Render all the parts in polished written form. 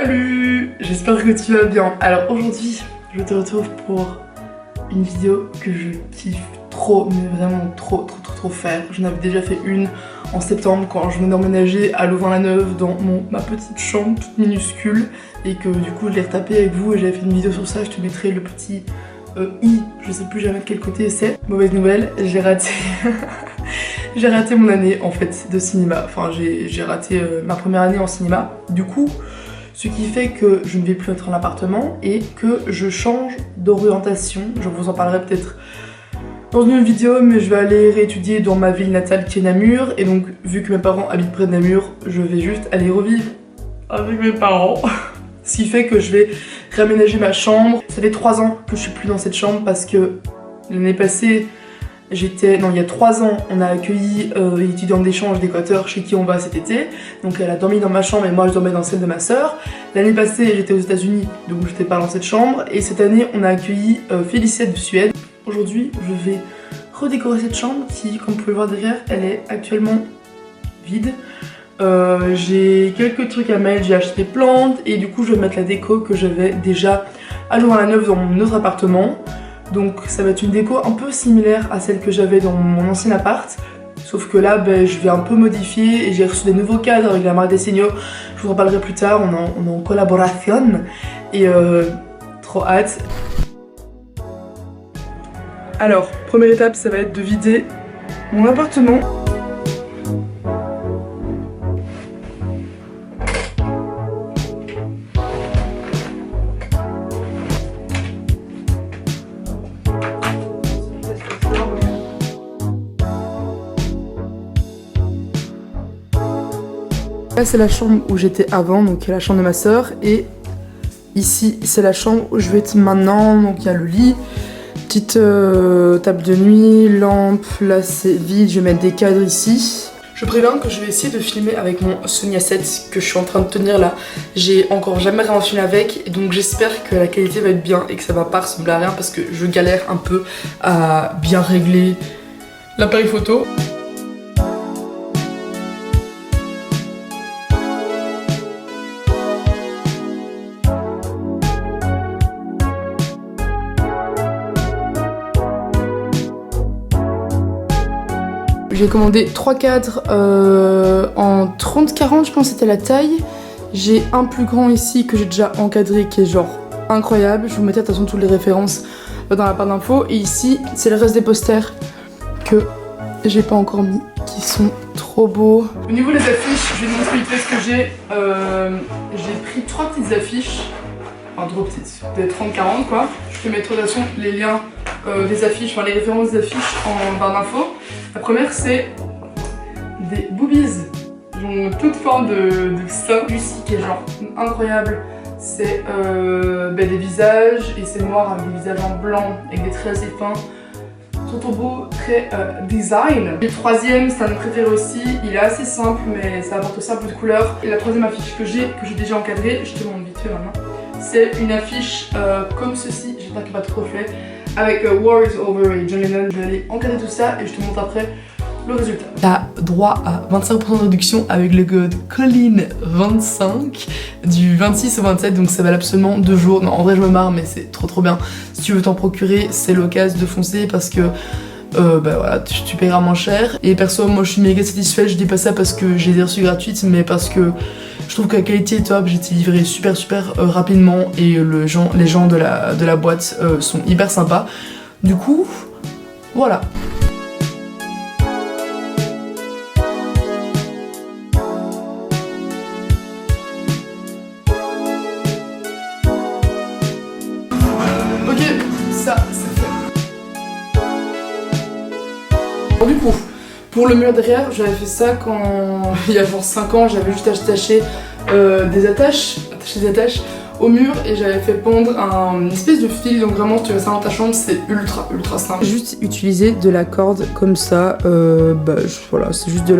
Salut, j'espère que tu vas bien. Alors aujourd'hui, je te retrouve pour une vidéo que je kiffe trop, mais vraiment trop faire. J'en avais déjà fait une en septembre quand je venais d'emménager à Louvain-la-Neuve dans ma petite chambre toute minuscule et que du coup je l'ai retapé avec vous et j'avais fait une vidéo sur ça. Je te mettrai le petit i, je sais plus jamais de quel côté c'est. Mauvaise nouvelle, j'ai raté j'ai raté mon année en fait de cinéma. Enfin j'ai raté ma première année en cinéma. Du coup, ce qui fait que je ne vais plus être en appartement et que je change d'orientation. Je vous en parlerai peut-être dans une vidéo, mais je vais aller réétudier dans ma ville natale qui est Namur. Et donc, vu que mes parents habitent près de Namur, je vais juste aller revivre avec mes parents. Ce qui fait que je vais réaménager ma chambre. Ça fait 3 ans que je suis plus dans cette chambre parce que l'année passée, il y a 3 ans, on a accueilli une étudiante d'échange d'Équateur chez qui on va cet été. Donc elle a dormi dans ma chambre et moi je dormais dans celle de ma soeur. L'année passée, j'étais aux États-Unis, donc j'étais pas dans cette chambre. Et cette année, on a accueilli Félicia de Suède. Aujourd'hui, je vais redécorer cette chambre qui, comme vous pouvez voir derrière, elle est actuellement vide. J'ai quelques trucs à mettre, j'ai acheté des plantes et du coup je vais mettre la déco que j'avais déjà à Louvain-la-Neuve dans mon autre appartement. Donc ça va être une déco un peu similaire à celle que j'avais dans mon ancien appart. Sauf que là, je vais un peu modifier et j'ai reçu des nouveaux cadres avec la marque Desenio. Je vous en parlerai plus tard, on est en collaboration et trop hâte. Alors, première étape, ça va être de vider mon appartement. Là c'est la chambre où j'étais avant, donc il y a la chambre de ma soeur, et ici c'est la chambre où je vais être maintenant, donc il y a le lit, petite table de nuit, lampe, là c'est vide, je vais mettre des cadres ici. Je préviens que je vais essayer de filmer avec mon Sony A7 que je suis en train de tenir là. J'ai encore jamais rien filmé avec, donc j'espère que la qualité va être bien et que ça va pas ressembler à rien parce que je galère un peu à bien régler l'appareil photo. J'ai commandé 3 cadres en 30-40, je pense que c'était la taille. J'ai un plus grand ici que j'ai déjà encadré qui est genre incroyable. Je vous mettrai de toute façon toutes les références dans la barre d'infos. Et ici, c'est le reste des posters que j'ai pas encore mis, qui sont trop beaux. Au niveau des affiches, je vais vous montrer ce que j'ai. J'ai pris 3 petites affiches. Enfin, trop petites, des 30-40 quoi. Je peux mettre de toute façon les liens des affiches, enfin les références des affiches en barre d'infos. La première c'est des boobies, ils ont toute forme de sein. Lucie qui est genre incroyable, c'est des visages et c'est noir avec des visages en blanc avec des traits assez fins. Trop beau, très design. Le troisième, c'est un de mes préférés aussi, il est assez simple mais ça apporte aussi un peu de couleur. Et la troisième affiche que j'ai déjà encadrée, je te montre vite fait maintenant. C'est une affiche comme ceci, j'espère qu'il n'y a pas trop de reflet, avec War is Over et John Lennon. Je vais aller encadrer tout ça et je te montre après le résultat. T'as droit à 25% de réduction avec le code Colline25 du 26 au 27, donc ça valable seulement 2 jours. Non, en vrai je me marre mais c'est trop bien. Si tu veux t'en procurer, c'est l'occasion de foncer parce que voilà, tu paieras moins cher. Et perso, moi je suis méga satisfaite, je dis pas ça parce que j'ai des reçus gratuites, mais parce que je trouve que la qualité est top, j'ai été livrée super rapidement et les gens de la boîte sont hyper sympas. Du coup, voilà. Ok, ça c'est fait. Du coup, pour le mur derrière, j'avais fait ça quand il y a genre 5 ans, j'avais juste attaché des attaches au mur et j'avais fait pendre une espèce de fil, donc vraiment si tu veux ça dans ta chambre c'est ultra simple. Juste utiliser de la corde comme ça, voilà, c'est juste de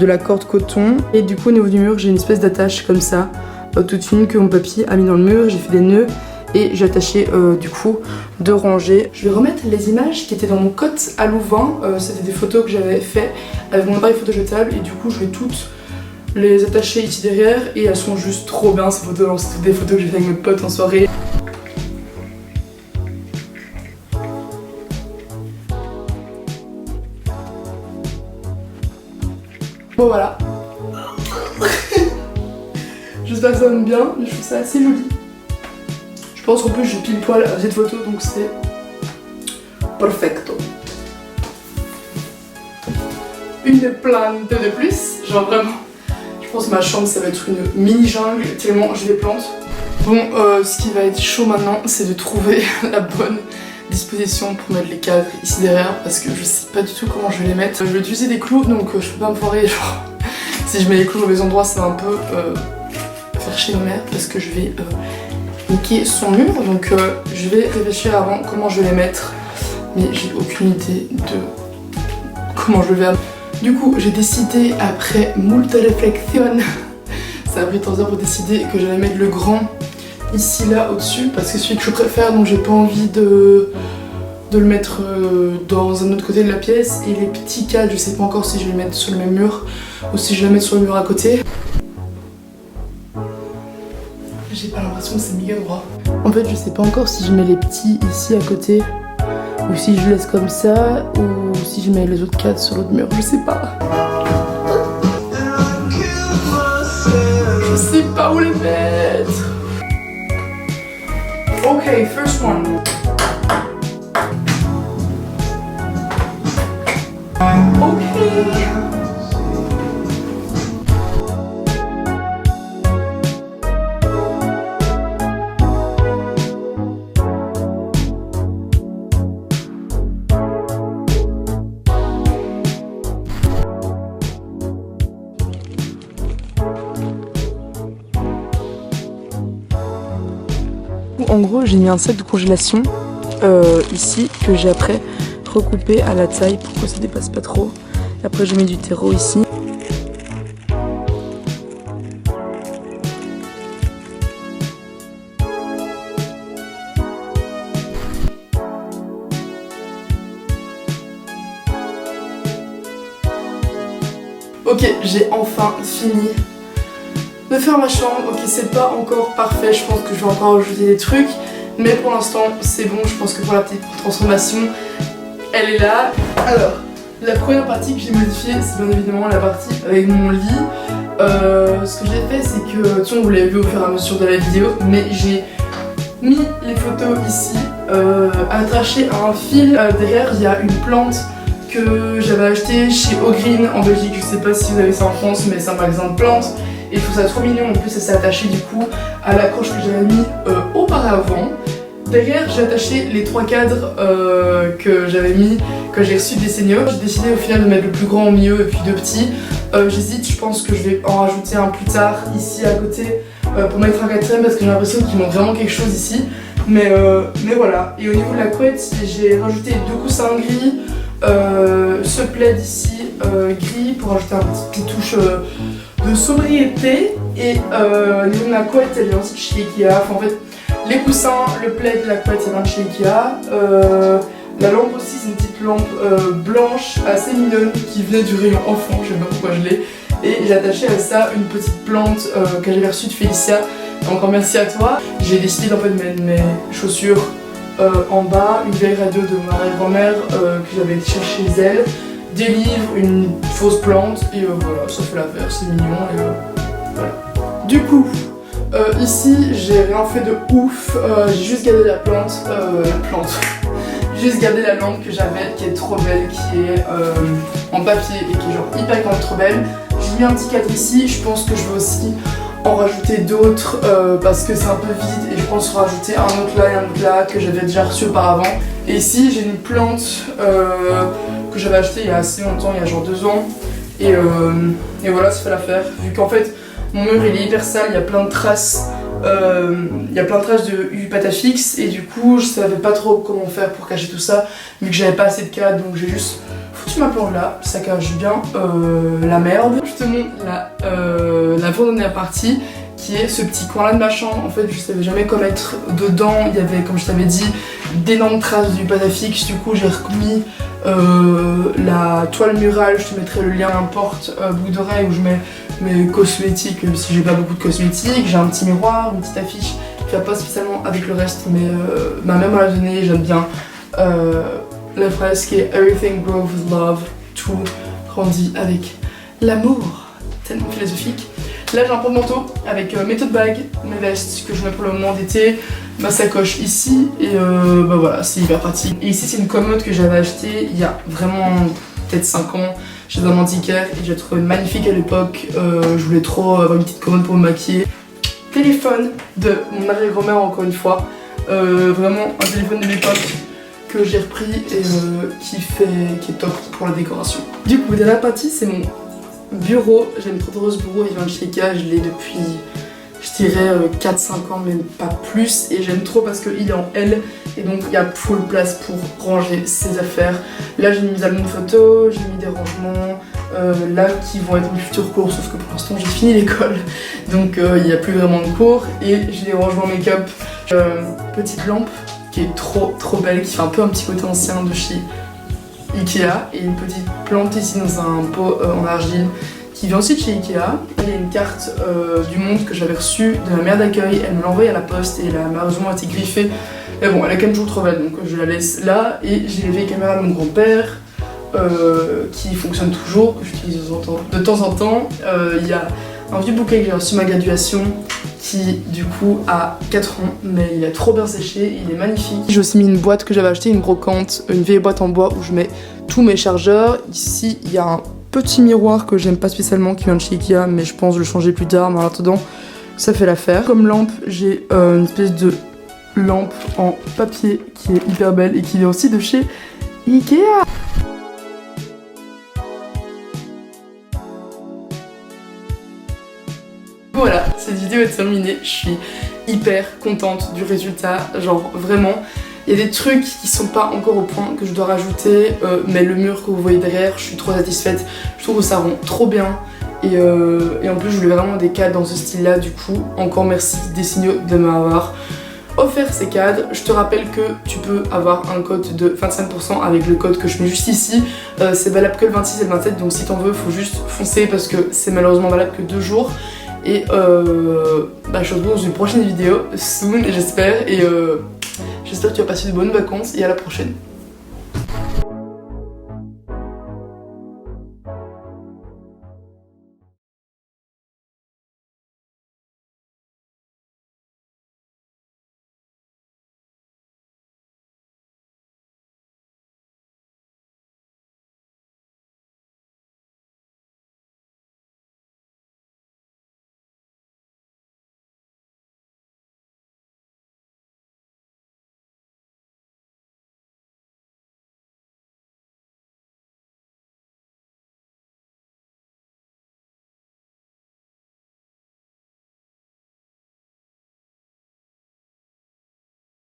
la corde coton. Et du coup au niveau du mur j'ai une espèce d'attache comme ça, toute fine que mon papy a mis dans le mur, j'ai fait des nœuds et j'ai attaché du coup 2 rangées. Je vais remettre les images qui étaient dans mon cote à Louvain, c'était des photos que j'avais fait avec mon appareil photo jetable et du coup je vais toutes les attacher ici derrière et elles sont juste trop bien ces photos. C'est toutes des photos que j'ai fait avec mes potes en soirée. Bon voilà. J'espère que ça donne bien, mais je trouve ça assez joli. Je pense qu'en plus j'ai pile poil à cette photo donc c'est perfecto. Une plante de plus, genre vraiment. Je pense que ma chambre ça va être une mini jungle tellement j'ai des plantes. Bon, ce qui va être chaud maintenant, c'est de trouver la bonne disposition pour mettre les cadres ici derrière parce que je sais pas du tout comment je vais les mettre. Je vais utiliser des clous donc je peux pas me foirer. Genre, si je mets les clous au mauvais endroit, ça va un peu faire chier ma mère parce que je vais niquer son mur. Donc je vais réfléchir avant comment je vais les mettre, mais j'ai aucune idée de comment je vais faire. Du coup, j'ai décidé après moult réflexion, ça a pris 3 heures pour décider que j'allais mettre le grand ici là au-dessus parce que c'est celui que je préfère, donc j'ai pas envie de le mettre dans un autre côté de la pièce. Et les petits cadres, je sais pas encore si je vais les mettre sur le même mur ou si je vais les mettre sur le mur à côté. J'ai pas l'impression que c'est méga droit. En fait, je sais pas encore si je mets les petits ici à côté ou si je laisse comme ça ou si je mets les autres cadres sur l'autre mur, je sais pas. Je sais pas où les mettre. Ok, first one. Ok. En gros, j'ai mis un sac de congélation ici que j'ai après recoupé à la taille pour que ça dépasse pas trop. Et après, je mets du terreau ici. Ok, j'ai enfin fini de faire ma chambre. Ok, c'est pas encore parfait, je pense que je vais encore ajouter des trucs, mais pour l'instant c'est bon. Je pense que pour la petite transformation elle est là. Alors la première partie que j'ai modifiée, c'est bien évidemment la partie avec mon lit. Ce que j'ai fait, c'est que, de toute façon vous l'avez vu au fur et à mesure de la vidéo, mais j'ai mis les photos ici attachées à un fil. Derrière il y a une plante que j'avais achetée chez Ogreen en Belgique. Je sais pas si vous avez ça en France, mais c'est un magasin de plantes. Et je trouve ça trop mignon, en plus ça s'est attaché du coup à l'accroche que j'avais mis auparavant. Derrière j'ai attaché les 3 cadres que j'avais mis quand j'ai reçu des seniors. J'ai décidé au final de mettre le plus grand au milieu et puis 2 petits. J'hésite, je pense que je vais en rajouter un plus tard ici à côté pour mettre un 4ème parce que j'ai l'impression qu'il manque vraiment quelque chose ici. Mais voilà. Et au niveau de la couette, j'ai rajouté 2 coussins gris, ce plaid ici gris pour rajouter un petit touche de sobriété. Et au niveau de la couette, elle vient aussi de chez Ikea. Enfin, en fait, les coussins, le plaid, la couette, ça vient de chez Ikea. La lampe aussi, c'est une petite lampe blanche assez mignonne qui venait du rayon enfant, je sais pas pourquoi je l'ai. Et j'ai attaché à ça une petite plante que j'avais reçue de Félicia. Encore merci à toi. J'ai décidé d'un peu de mettre mes chaussures en bas, une vieille radio de ma grand-mère que j'avais cherché chez elle, des livres, une fausse plante et voilà, ça fait l'affaire, c'est mignon et voilà. Du coup, ici j'ai rien fait de ouf, j'ai juste gardé la plante, juste gardé la lampe que j'avais qui est trop belle, qui est en papier et qui est genre hyper quand même trop belle. J'ai mis un petit cadre ici, je pense que je vais aussi en rajouter d'autres parce que c'est un peu vide et je pense rajouter un autre là et un autre là que j'avais déjà reçu auparavant. Et ici j'ai une plante que j'avais achetée il y a assez longtemps, il y a genre 2 ans et voilà, ça fait l'affaire vu qu'en fait mon mur il est hyper sale, il y a plein de traces de Patafix et du coup je savais pas trop comment faire pour cacher tout ça vu que j'avais pas assez de cadres, donc j'ai juste foutu ma plante là, ça cache bien la merde. Je te montre la dernière partie qui est ce petit coin là de ma chambre. En fait je savais jamais quoi mettre dedans, il y avait comme je t'avais dit d'énormes traces du Patafix, du coup j'ai remis la toile murale, je te mettrai le lien n'importe, boucle d'oreille où je mets mes cosmétiques, même si j'ai pas beaucoup de cosmétiques. J'ai un petit miroir, une petite affiche qui va pas spécialement avec le reste, mais ma mère me l'a donné, j'aime bien. La phrase qui est Everything grows with love, tout grandit avec l'amour, tellement philosophique. Là j'ai un porte-manteau avec mes tote bags, mes vestes que je mets pour le moment d'été, ma sacoche ici et bah voilà, c'est hyper pratique. Et ici c'est une commode que j'avais achetée il y a vraiment peut-être 5 ans. J'ai un antiquaire et j'ai trouvé magnifique à l'époque. Je voulais trop avoir une petite commode pour me maquiller. Téléphone de mon arrière-grand-mère encore une fois. Vraiment un téléphone de l'époque que j'ai repris et qui est top pour la décoration. Du coup, dernière partie, c'est mon bureau. J'aime trop ce bureau, il vient de chez Ikea, je l'ai depuis, je dirais 4-5 ans, même pas plus. Et j'aime trop parce qu'il est en L et donc il y a full place pour ranger ses affaires. Là, j'ai mis des albums photos, j'ai mis des rangements, là qui vont être mes futurs cours, sauf que pour l'instant j'ai fini l'école, donc il n'y a plus vraiment de cours. Et j'ai des rangements make-up, petite lampe qui est trop belle, qui fait un peu un petit côté ancien de chez Ikea, et une petite plante ici dans un pot en argile qui vient aussi de chez Ikea. Il y a une carte du monde que j'avais reçue de ma mère d'accueil, elle me l'a envoyée à la poste et elle a malheureusement été griffée. Mais bon, elle est quand même toujours trop belle, donc je la laisse là. Et j'ai les vieilles caméras de mon grand-père qui fonctionnent toujours, que j'utilise de temps en temps. Il y a un vieux bouquet que j'ai reçu ma graduation qui du coup a 4 ans, mais il est trop bien séché, il est magnifique. J'ai aussi mis une boîte que j'avais achetée, une brocante, une vieille boîte en bois où je mets tous mes chargeurs. Ici il y a un petit miroir que j'aime pas spécialement qui vient de chez Ikea, mais je pense le changer plus tard, mais en attendant ça fait l'affaire. Comme lampe, j'ai une espèce de lampe en papier qui est hyper belle et qui vient aussi de chez Ikea. Voilà, cette vidéo est terminée, je suis hyper contente du résultat, genre vraiment. Il y a des trucs qui sont pas encore au point que je dois rajouter, mais le mur que vous voyez derrière, je suis trop satisfaite. Je trouve que ça rend trop bien. Et en plus, je voulais vraiment des cadres dans ce style-là, du coup, encore merci Dessigno de m'avoir offert ces cadres. Je te rappelle que tu peux avoir un code de 25% avec le code que je mets juste ici. C'est valable que le 26 et le 27, donc si t'en veux, faut juste foncer parce que c'est malheureusement valable que 2 jours. Et je te retrouve dans une prochaine vidéo, soon j'espère, et j'espère que tu vas passer de bonnes vacances et à la prochaine.